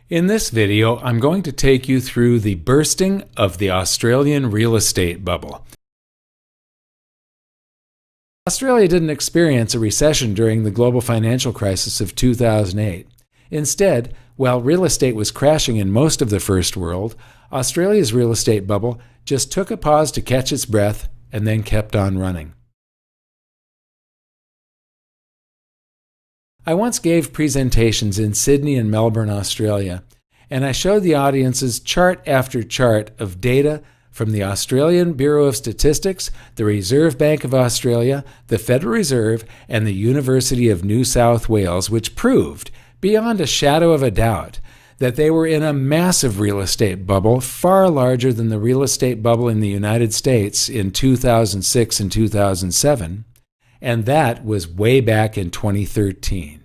In this video, I'm going to take you through the bursting of the Australian real estate bubble. Australia didn't experience a recession during the global financial crisis of 2008. Instead, while real estate was crashing in most of the first world, Australia's real estate bubble just took a pause to catch its breath and then kept on running. I once gave presentations in Sydney and Melbourne, Australia, and I showed the audiences chart after chart of data from the Australian Bureau of Statistics, the Reserve Bank of Australia, the Federal Reserve, and the University of New South Wales, which proved, beyond a shadow of a doubt, that they were in a massive real estate bubble, far larger than the real estate bubble in the United States in 2006 and 2007, and that was way back in 2013.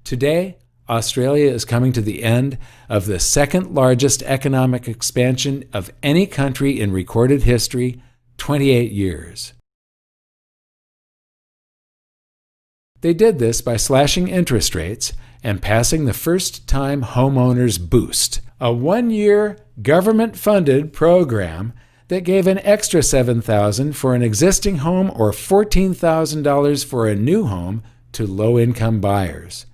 Today, Australia is coming to the end of the second largest economic expansion of any country in recorded history, 28 years. They did this by slashing interest rates and passing the First-Time Homeowners Boost, a one-year government-funded program that gave an extra $7,000 for an existing home or $14,000 for a new home to low-income buyers.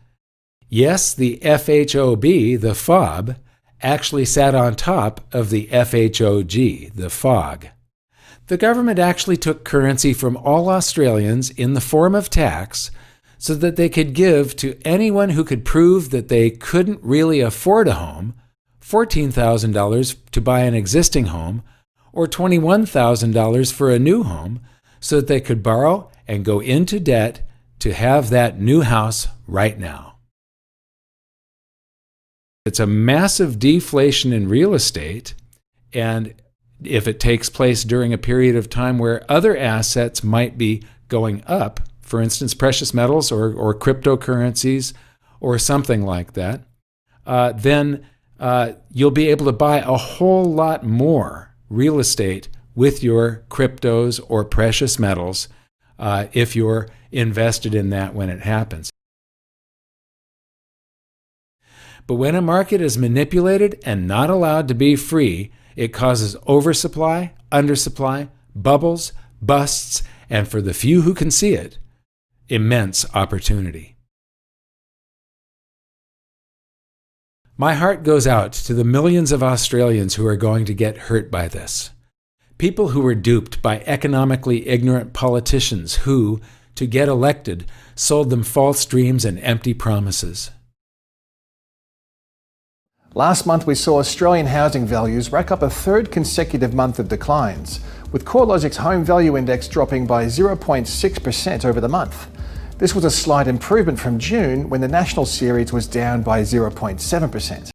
Yes, the FHOG, the FOB, actually sat on top of the FHOG, the FHOG. The government actually took currency from all Australians in the form of tax so that they could give to anyone who could prove that they couldn't really afford a home $14,000 to buy an existing home or $21,000 for a new home so that they could borrow and go into debt to have that new house right now. It's a massive deflation in real estate, and if it takes place during a period of time where other assets might be going up, for instance, precious metals or cryptocurrencies or something like that, then you'll be able to buy a whole lot more real estate with your cryptos or precious metals if you're invested in that when it happens. But when a market is manipulated and not allowed to be free, it causes oversupply, undersupply, bubbles, busts, and for the few who can see it, immense opportunity. My heart goes out to the millions of Australians who are going to get hurt by this. People who were duped by economically ignorant politicians who, to get elected, sold them false dreams and empty promises. Last month we saw Australian housing values rack up a third consecutive month of declines, with CoreLogic's Home Value Index dropping by 0.6% over the month. This was a slight improvement from June when the national series was down by 0.7%.